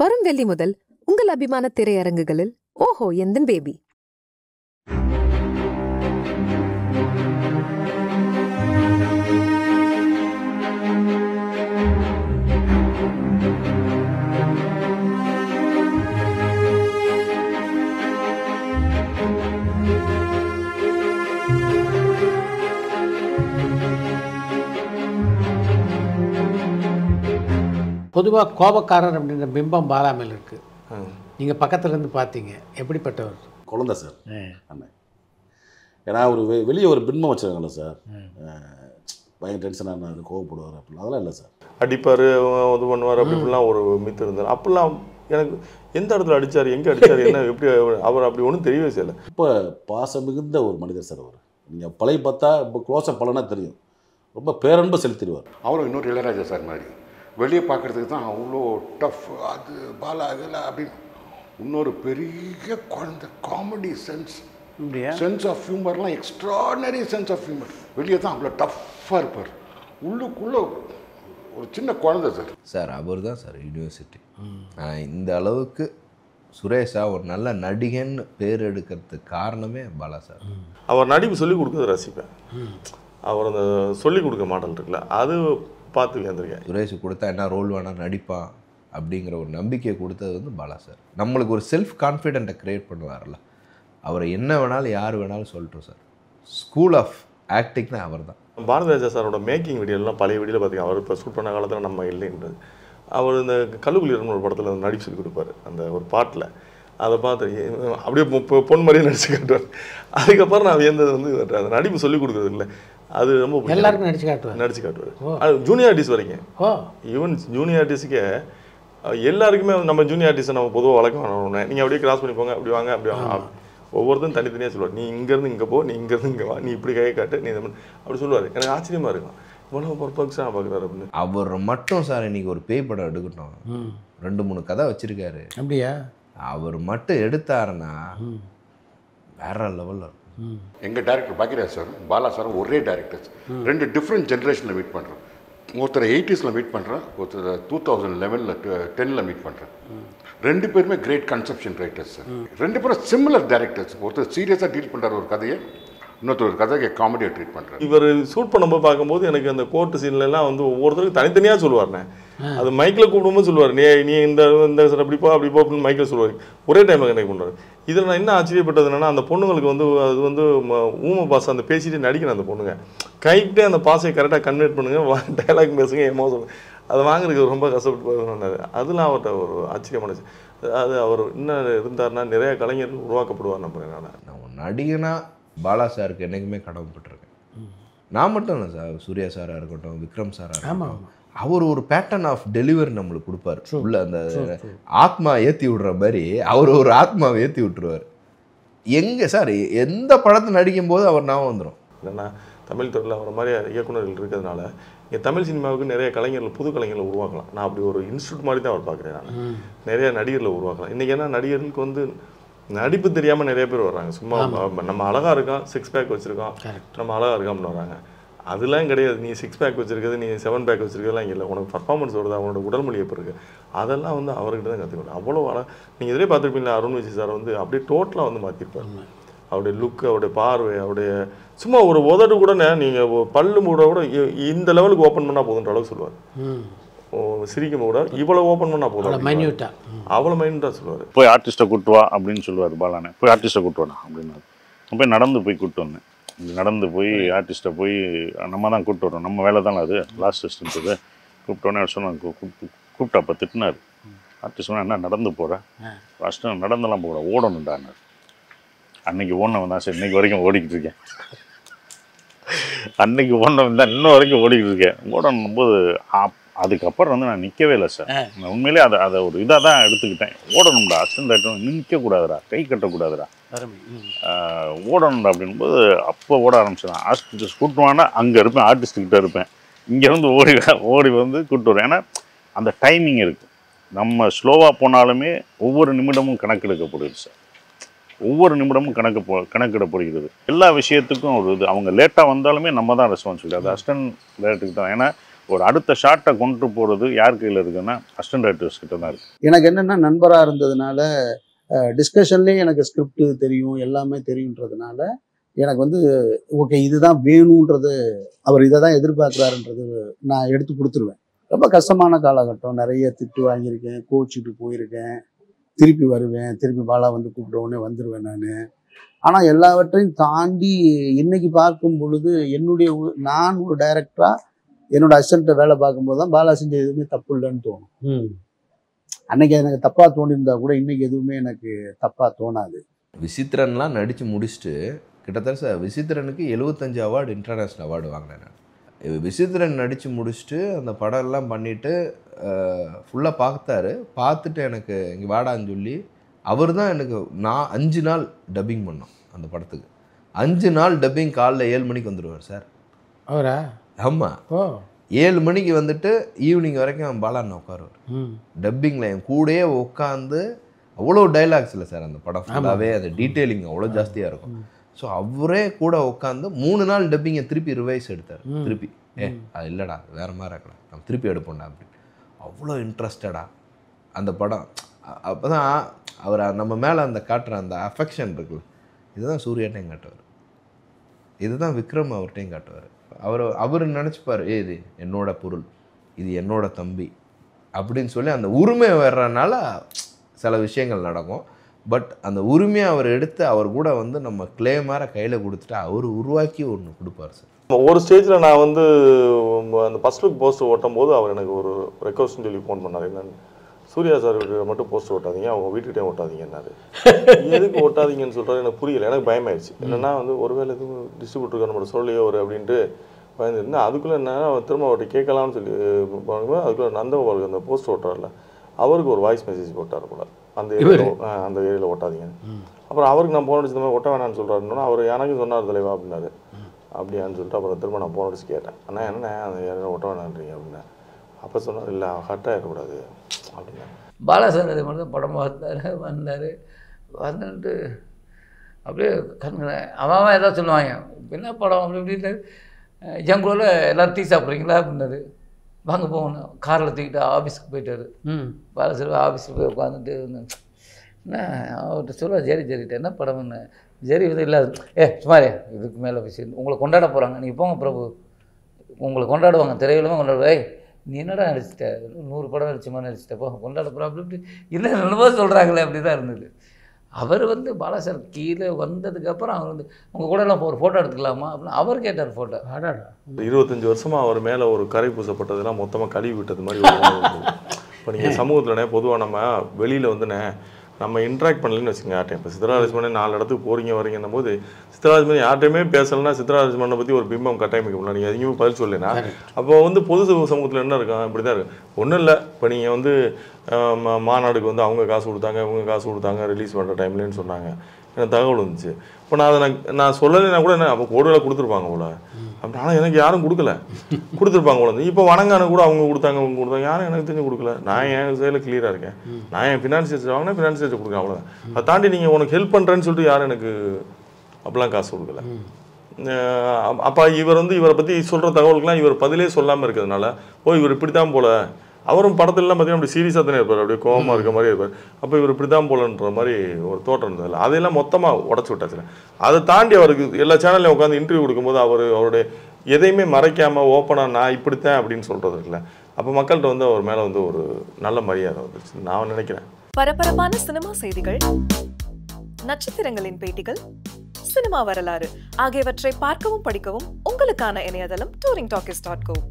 வரும் வெள்ளி முதல் உங்கள் அபிமான திரையரங்குகளில் ஓஹோ எந்தன் பேபி. பொதுவாக கோபக்காரர் அப்படின்ற பிம்பம் பாலா மேல் இருக்குது. நீங்கள் பக்கத்துலேருந்து பார்த்தீங்க, எப்படிப்பட்டவர்? குழந்தை சார் அண்ணன். ஏன்னா ஒரு வெளியே ஒரு பின்பம் வச்சுருக்காங்கல்ல சார், பயங்கர டென்ஷனாக கோவப்படுவார் அப்படிலாம். அதெல்லாம் இல்லை சார். அடிப்பார், இது பண்ணுவார், அப்படி இப்படிலாம் ஒரு மித்து இருந்தார். அப்படிலாம் எனக்கு எந்த இடத்துல அடித்தார், எங்கே அடித்தார், என்ன எப்படி அவர் அப்படி ஒன்றும் தெரியவே செய்யலை. ரொம்ப பாசம் மிகுந்த ஒரு மனிதர் சார் அவர். நீங்கள் பழைய பார்த்தா இப்போ க்ளோஸாக பழனா தெரியும், ரொம்ப பேரன்பு செலுத்திடுவார். அவரும் இன்னொரு இளையராஜா சார் மாதிரி வெளியே பார்க்குறதுக்கு தான் அவ்வளோ டஃப், அது பாலா அதில் அப்படின்னு. இன்னொரு பெரிய குழந்தை, காமெடி சென்ஸ் ஆஃப் ஹியூமர்லாம் எக்ஸ்ட்ராடனரி சென்ஸ் ஆஃப் ஹியூமர். வெளியே தான் அவ்வளோ டஃப்பாக இருப்பார், உள்ளுக்குள்ளே ஒரு சின்ன குழந்தை சார். சார் அவர் தான் சார் யூனிவர்சிட்டி. இந்த அளவுக்கு சுரேஷா ஒரு நல்ல நடிகன்னு பேர் எடுக்கிறதுக்கு காரணமே பாலா சார். அவர் நடிப்பு சொல்லிக் கொடுக்குறது ரசிப்பேன். அவர் அந்த சொல்லிக் கொடுக்க மாடல் இருக்குல்ல, அது பார்த்து வந்திருக்கேன். சுரேஷ் கொடுத்தா என்ன ரோல் வேணால் நடிப்பான் அப்படிங்கிற ஒரு நம்பிக்கையை கொடுத்தது வந்து பாலா சார். நம்மளுக்கு ஒரு செல்ஃப் கான்ஃபிடென்ட்டை க்ரியேட் பண்ணுவார்ல, அவரை என்ன வேணாலும் யார் வேணாலும் சொல்லட்டும் சார். ஸ்கூல் ஆஃப் ஆக்டிங்னா அவர் தான். பாரதிராஜா சாரோட மேக்கிங் வீடியோலாம் பழைய வீடியோவில் பார்த்தீங்கன்னா, அவர் இப்போ ஷூட் பண்ண காலத்தில் நம்ம இல்லைன்றது. அவர் இந்த கல்லுக்குள்ளி ஒரு படத்தில் நடிப்பு சொல்லி கொடுப்பாரு, அந்த ஒரு பாட்டில். அதை பார்த்து அப்படியே பொன் மாதிரியே நடிச்சு காட்டுவார். அதுக்கப்புறம் நான் வியந்தது வந்து அந்த நடிப்பு சொல்லிக் கொடுக்குறது இல்லை, அது ரொம்ப எல்லாருக்கும் நடிச்சு காட்டுவார். அது ஜூனியர் ஆர்டிஸ்ட் வரைக்கும். ஈவன் ஜூனியர் ஆர்டிஸ்ட்டுக்கே எல்லாருக்குமே நம்ம ஜூனியர் ஆர்டிஸ்ட்டை நம்ம பொதுவாக வழக்கம் வேணும். நீங்கள் அப்படியே கிராஸ் பண்ணி போங்க, அப்படி வாங்க, அப்படி வாங்க. ஒவ்வொருத்தரும் தனித்தனியாக சொல்லுவார். நீ இங்கேருந்து இங்கே போ, நீ இங்கேருந்து இங்கே வா, நீ இப்படி கையை காட்டு, நீ அப்படி சொல்லுவார். எனக்கு ஆச்சரியமாக இருக்கும், இவ்வளோ பர்ஃபெக்டாக பார்க்குறாரு அப்படின்னு. அவர் மட்டும் சார் இன்னைக்கு ஒரு பேய் படம் எடுக்கட்டும், 2-3 கதை வச்சிருக்காரு. அப்படியா? அவர் மட்டும் எடுத்தாருன்னா வேற லெவலில் இருக்கும். எங்கள் டைரக்டர் பாக்கியராஜ் சார் பாலா சாரும் ஒரே டைரக்டர்ஸ். 2 டிஃப்ரெண்ட் ஜென்ரேஷனில் மீட் பண்ணுறோம். ஒருத்தர் 80s மீட் பண்ணுறேன், ஒருத்தர் 2011 10 மீட் பண்ணுறேன். 2 பேருமே கிரேட் கன்செப்ஷன் ரைட்டர்ஸ் சார். 2 பேரும் சிமிலர் டைரக்டர்ஸ். ஒருத்தர் சீரியஸாக டீல் பண்ணுற ஒரு கதையை, இன்னொருத்தர் ஒரு கதையை காமெடியாக ட்ரீட் பண்ணுறாரு. இவர் ஷூட் பண்ணும்போது பார்க்கும்போது எனக்கு அந்த கோர்ட்டு சீன்லாம் வந்து ஒவ்வொருத்தருக்கு தனித்தனியாக சொல்லுவார்ண்ணே. அது மைக்கில் கூப்பிடும்போது சொல்லுவார், நீ இந்த அப்படி போ அப்படி போ அப்படின்னு மைக்கில் சொல்லுவார். ஒரே டைமில் கனெக்ட் பண்ணுவார். இதில் நான் என்ன ஆச்சரியப்பட்டது என்னென்னா, அந்த பொண்ணுங்களுக்கு வந்து அது வந்து ஊமை பாஸ் அந்த பேசிட்டு நடிக்கணும். அந்த பொண்ணுங்க கைக்கிட்டே அந்த பாஸை கரெக்டாக கன்வெர்ட் பண்ணுங்க, டைலாக் பேசுங்க, எமோஷன் அதை வாங்குறதுக்கு ரொம்ப கஷ்டப்பட்டு சொன்னார். அதெல்லாம் அவர்கிட்ட ஒரு ஆச்சரியமானச்சு. அது அவர் இன்னும் இருந்தார்னா நிறைய கலைஞர்கள் உருவாக்கப்படுவார் நம்புறேன். நான் நடிகனா பாலா சாருக்கு என்றைக்குமே கடமைப்பட்டிருக்கேன். நான் மட்டும் இல்லை சார், சூர்யா சாராக இருக்கட்டும், விக்ரம் சாராக இருக்கட்டும், அவர் ஒரு பேட்டர்ன் ஆஃப் டெலிவரி நம்மளுக்கு கொடுப்பார். உள்ள அந்த ஆத்மா ஏற்றி விடுற மாதிரி அவர் ஒரு ஆத்மாவை ஏற்றி விட்டுருவார். எங்கே சார் எந்த படத்தை நடிக்கும் போது அவர் ஞாபகம் வந்துடும். இல்லைன்னா தமிழ் துறையில் அவரை மாதிரி இயக்குநர்கள் இருக்கிறதுனால இங்கே தமிழ் சினிமாவுக்கு நிறைய கலைஞர்கள், புது கலைஞர்களை உருவாக்கலாம். நான் அப்படி ஒரு இன்ஸ்டியூட் மாதிரி தான் அவர் பார்க்குறேன். நான் நிறைய நடிகர்களை உருவாக்கலாம். இன்றைக்கி என்ன நடிகர்களுக்கு வந்து நடிப்பு தெரியாமல் நிறைய பேர் வர்றாங்க. சும்மா நம்ம அழகாக இருக்கோம், 6 பேக் வச்சுருக்கோம், நம்ம அழகாக இருக்கான்னு வராங்க. அதெல்லாம் கிடையாது. நீ 6 பேக் வச்சுருக்கிறது, நீ 7 பேக் வச்சுருக்கிறதுலாம் இல்லை. உனக்கு பர்ஃபார்மன்ஸ் வருது, அவனோட உடல் மொழி எப்போ இருக்குது, அதெல்லாம் வந்து அவர்கிட்ட தான் கற்றுக்கணும். அவ்வளோ நீங்கள் இதிலே பார்த்துருப்பீங்களா, அருண் விஜய் சார் வந்து அப்படியே டோட்டலாக வந்து மாற்றிருப்பார். அவருடைய லுக்கு, அவருடைய பார்வை, அவருடைய சும்மா ஒரு உதடு கூட நீங்கள் பல்லு மூட கூட இந்த லெவலுக்கு ஓப்பன் பண்ணால் போதுன்ற அளவுக்கு சொல்லுவார். சிரிக்கும் கூட இவ்வளோ ஓப்பன் பண்ணால் போதும், அவ்வளோ மைன்யூட்டாக சொல்லுவார். போய் ஆர்டிஸ்ட்டை கூட்டு வா அப்படின்னு சொல்லுவார் பாலானே. போய் ஆர்டிஸ்ட்டை கூட்டு வாடா அப்படின்னாரு. போய் நடந்து போய் கூப்பிட்டு வந்தேன். நடந்து போய் ஆர்டிஸ்ட்டை போய் நம்ம தான் கூப்பிட்டு வரோம், நம்ம வேலை தானே அது, லாஸ்ட் டெஸ்ட்டுன்றது. கூப்பிட்டோன்னே சொன்னாங்க, கூப்பிட்டா அப்போ திட்டினார். ஆர்டிஸ்ட் சொன்னால் என்ன நடந்து போகிறேன், ஃபஸ்ட்டு நடந்தெல்லாம் போகிறேன், ஓடணுண்டானார். அன்னைக்கு ஓடினவன் தான் சார் இன்னைக்கு வரைக்கும் ஓடிக்கிட்டு இருக்கேன். அன்னைக்கு ஓடினவன் தான் இன்னும் வரைக்கும் ஓடிக்கிட்டு இருக்கேன். ஓடணும் போது அதுக்கப்புறம் வந்து நான் நிற்கவே இல்லை சார். நான் உண்மையிலே அதை ஒரு இதாக தான் எடுத்துக்கிட்டேன். ஓடணும்டா, அசிஸ்டன்ட் நிற்கக்கூடாதுடா, கை கட்டக்கூடாதுடா, ஓடணும்டா அப்படின்போது அப்போ ஓட ஆரம்பிச்சிடலாம். ஆர்டிஸ்ட் கூட்டுவானா அங்கே இருப்பேன், ஆர்டிஸ்ட்கிட்ட இருப்பேன். இங்கேருந்து ஓடி வந்து கூப்பிட்டு வருவேன். ஏன்னா அந்த டைமிங் இருக்குது. நம்ம ஸ்லோவாக போனாலுமே ஒவ்வொரு நிமிடமும் கணக்கெடுக்கப்படுது சார். ஒவ்வொரு நிமிடமும் கணக்கிடப்படுகிறது. எல்லா விஷயத்துக்கும் ஒரு இது. அவங்க லேட்டாக வந்தாலுமே நம்ம தான் ரெஸ்பான்சிபிலிட்டி. அது அசிஸ்டன்ட் டைரக்டருக்கு தான். ஏன்னா ஒரு அடுத்த ஷாட்டை கொண்டு போகிறது யார் கையில் இருக்குன்னா அசிஸ்டன்ட் ரைட்டர்ஸ் கிட்ட தான் இருக்குது. எனக்கு என்னென்னா நண்பராக இருந்ததுனால டிஸ்கஷன்லேயே எனக்கு ஸ்கிரிப்ட் தெரியும், எல்லாமே தெரியுன்றதுனால எனக்கு வந்து ஓகே இதுதான் வேணுன்றது, அவர் இதை தான் எதிர்பார்க்குறாருன்றது நான் எடுத்து கொடுத்துருவேன். ரொம்ப கஷ்டமான காலகட்டம், நிறைய திட்டு வாங்கியிருக்கேன், கோச்சிட்டு போயிருக்கேன், திருப்பி வருவேன், திருப்பி பாலா வந்து கூப்பிட்ட உடனே வந்துடுவேன் நான். ஆனால் எல்லாவற்றையும் தாண்டி இன்னைக்கு பார்க்கும் பொழுது நான் ஒரு டைரக்டராக என்னோட அசிஸ்டண்ட்டை வேலை பார்க்கும்போது தான் பாலா செஞ்ச எதுவுமே தப்பு இல்லைன்னு தோணும். அன்னைக்கு எனக்கு தப்பாக தோணியிருந்தா கூட இன்னைக்கு எதுவுமே எனக்கு தப்பாக தோணாது. விசித்திரன்லாம் நடித்து முடிச்சுட்டு கிட்டத்தட்ட விசித்திரனுக்கு 75 அவார்டு இன்டர்நேஷ்னல் அவார்டு வாங்கினேன் நான். விசித்திரன் நடித்து முடிச்சுட்டு அந்த படம் எல்லாம் பண்ணிவிட்டு ஃபுல்லாக பார்த்துட்டு எனக்கு இங்கே வாடான்னு சொல்லி அவர் தான் எனக்கு 5 நாள் டப்பிங் பண்ணோம் அந்த படத்துக்கு. 5 நாள் டப்பிங் காலைல 7 மணிக்கு வந்துடுவார் சார் அவரா? ஆமாம், 7 மணிக்கு வந்துட்டு ஈவினிங் வரைக்கும் பாலான்னு உட்காருவார் டப்பிங்கில். என் கூடயே உட்காந்து அவ்வளோ டைலாக்ஸ் இல்லை சார் அந்த படம் ஃபுல்லாகவே, அது டீட்டெயிலிங் அவ்வளோ ஜாஸ்தியாக இருக்கும். ஸோ அவரே கூட உட்காந்து 3 நாள் டப்பிங்கை திருப்பி ரிவைஸ் எடுத்தார். திருப்பி அது இல்லைடா வேறு மாதிரி இருக்கலாம், நம்ம திருப்பி எடுப்போம்டா அப்படின்னு. அவ்வளோ இன்ட்ரெஸ்டடா அந்த படம். அப்போ தான் அவர் நம்ம மேலே அந்த காட்டுற அந்த அஃபெக்ஷன் இருக்குல்ல, இதுதான் சூர்யாட்டையும் காட்டுவார், இதுதான் விக்ரம் அவர்கிட்டையும் காட்டுவார். அவர் நினச்சிப்பார், இது என்னோட பொருள், இது என்னோட தம்பி அப்படின்னு சொல்லி அந்த உரிமை வர்றதுனால சில விஷயங்கள் நடக்கும். பட் அந்த உரிமையை அவர் எடுத்து அவர் கூட வந்து நம்ம கிளே மாதிரி கையில் கொடுத்துட்டு அவர் உருவாக்கி ஒன்று கொடுப்பார் சார். ஒரு ஸ்டேஜில் நான் வந்து அந்த ஃபர்ஸ்ட் லுக் போஸ்டர் ஓட்டும் போது அவர் எனக்கு ஒரு ரெக்வஸ்ட்னு சொல்லி ஃபோன் பண்ணார். என்னன்னு, சூர்யா சார் மட்டும் போஸ்டர் ஓட்டாதீங்க, அவங்க வீட்டுக்கிட்டே ஓட்டாதீங்கன்னாரு. எதுக்கு ஓட்டாதீங்கன்னு சொல்கிறாரு எனக்கு புரியல, எனக்கு பயமாயிடுச்சு. என்னென்னா வந்து ஒருவேளை எதுவும் டிஸ்ட்ரிபியூட்டருக்கு நம்மளோட சொல்லியோ ஒரு அப்படின்ட்டு பயந்துருந்தேன். அதுக்குள்ளே என்ன திரும்ப அவர்கிட்ட கேட்கலாம்னு சொல்லி பண்ணும்போது அதுக்குள்ளே நந்தகோபாலுக்கு அந்த போஸ்டர் ஓட்டார்ல அவருக்கு ஒரு வாய்ஸ் மெசேஜ் போட்டார் போல, அந்த ஏரியாவில் ஓட்டாதீங்க. அப்புறம் அவருக்கு நான் போன் அடிச்சு இந்த மாதிரி ஒட்ட வேணான்னு சொல்கிறாருன்னா அவர் எனக்கு சொன்னார் தலைவா அப்படின்னாரு. அப்படியான்னு சொல்லிட்டு அப்புறம் திரும்ப நான் போன் அடிச்சு கேட்டேன், அண்ணா என்னண்ணே அந்த ஏரியாவில் ஒட்ட வேணான்றீங்க அப்படின்னா. அப்போ சொன்னார் இல்லை ஹர்ட்டாக இருக்கக்கூடாது அப்படின்னா. பாலா சார் அதே மாதிரி தான் படம் வந்தார் வந்துட்டு அப்படியே கண்கிறேன் அவன் ஏதாவது சொல்லுவாங்க, என்ன படம் அப்படி இப்படின்னு. என் கூட எல்லோரும் டீ சாப்பிட்றீங்களா அப்படின்னாரு. வாங்க போகணும், காரில் தூக்கிட்டு ஆஃபீஸுக்கு போயிட்டார். பாலா சார் ஆஃபீஸுக்கு போய் உட்காந்துட்டு என்ன அவர்கிட்ட சொல்லுவா, சரிட்டு என்ன படம்னு. சரி இது இல்லை சுமாரே இதுக்கு மேலே விஷயம் உங்களை கொண்டாட போகிறாங்க, நீங்கள் போங்க பிரபு, உங்களை கொண்டாடுவாங்க, திரையிலுமே கொண்டாடுவா. நீ என்னடா நடிச்சிட்ட, 100 படம் நடிச்ச மாதிரி நடிச்சிட்டப்போ கொண்டாட போகிறா அப்படி இப்படி இல்லை என்னவோ சொல்கிறாங்களே அப்படி தான் இருந்தது. அவர் வந்து பாலா சார் கீழே வந்ததுக்கப்புறம் அவர் வந்து உங்கள் கூட எல்லாம் ஒரு ஃபோட்டோ எடுத்துக்கலாமா அப்படின்னு அவர் கேட்டார். ஃபோட்டோ 25 வருஷமாக அவர் மேலே ஒரு கரை பூசப்பட்டதெல்லாம் மொத்தமாக கழுவி விட்டது மாதிரி. இப்போ நீங்கள் சமூகத்தில்ண்ணே பொதுவாக நம்ம வெளியில் வந்துண்ணே நம்ம இன்ட்ராக்ட் பண்ணலன்னு வச்சுக்கோங்க யார்ட்டையும். இப்போ சித்ராராஜ்மணி 4 இடத்துக்கு போகிறீங்க வரீங்கன்னும் போது சித்ராராஜ்மணி யார்ட்டையுமே பேசலைன்னா சித்ராராஜ்மணனை பற்றி ஒரு பிம்பம் கட்டமைக்க நீங்கள் எங்கேயுமே பதில் சொல்லலைன்னா அப்போ வந்து பொது சமூகத்தில் என்ன இருக்கும், இப்படி தான் இருக்கும். ஒன்றும் இல்லை, இப்போ நீங்கள் வந்து மாநாடுக்கு வந்து அவங்க காசு கொடுத்தாங்க இவங்க காசு கொடுத்தாங்க ரிலீஸ் பண்ணுற டைம்லேன்னு சொன்னாங்க, எனக்கு தகவல் வந்துச்சு. இப்போ நான் அதை நான் சொல்லலைன்னா கூட என்ன அப்போ கோடுகளை கொடுத்துருப்பாங்க போல அப்படி. ஆனால் எனக்கு யாரும் கொடுத்துருப்பாங்க போல. இப்போ வணங்கானு கூட அவங்க கொடுத்தாங்க யாரும் எனக்கு தெரிஞ்சு கொடுக்கல. நான் என் சைடில் கிளியராக இருக்கேன், நான் என் ஃபினான்சியல்ஸ் வாங்கினா ஃபினான்சியல்ஸ் கொடுக்குறேன் அவ்வளோதான். அதை தாண்டி நீங்கள் உனக்கு ஹெல்ப் பண்ணுறேன்னு சொல்லிட்டு யாரும் எனக்கு அப்போலாம் காசு கொடுக்கல. அப்போ இவரை பற்றி சொல்கிற தகவலுக்குலாம் இவர் பதிலே சொல்லாமல் இருக்கிறதுனால இவர் இப்படி தான் போல. அவரும் படத்துலலாம் பார்த்தீங்கன்னா அப்படி சீரியஸாக தானே இருப்பார், அப்படியே கோபமாக இருக்க மாதிரி இருப்பார். அப்போ இவர் இப்படி தான் போலன்ற மாதிரி ஒரு தோட்டம் இருந்ததில்ல, அதையெல்லாம் மொத்தமாக உடச்சி விட்டாச்சு. அதை தாண்டி அவருக்கு எல்லா சேனல்லையும் உட்காந்து இன்டர்வியூ கொடுக்கும்போது அவருடைய எதையுமே மறைக்காமல் ஓப்பனாக நான் இப்படித்தான் அப்படின்னு சொல்கிறது இருக்குல்ல, அப்போ மக்கள்கிட்ட வந்து அவர் மேலே வந்து ஒரு நல்ல மரியாதை வந்துச்சு நான் நினைக்கிறேன். பரபரப்பான சினிமா செய்திகள், நட்சத்திரங்களின் பேட்டிகள், சினிமா வரலாறு ஆகியவற்றை பார்க்கவும் படிக்கவும் உங்களுக்கான இணையதளம் touringtalkies.co.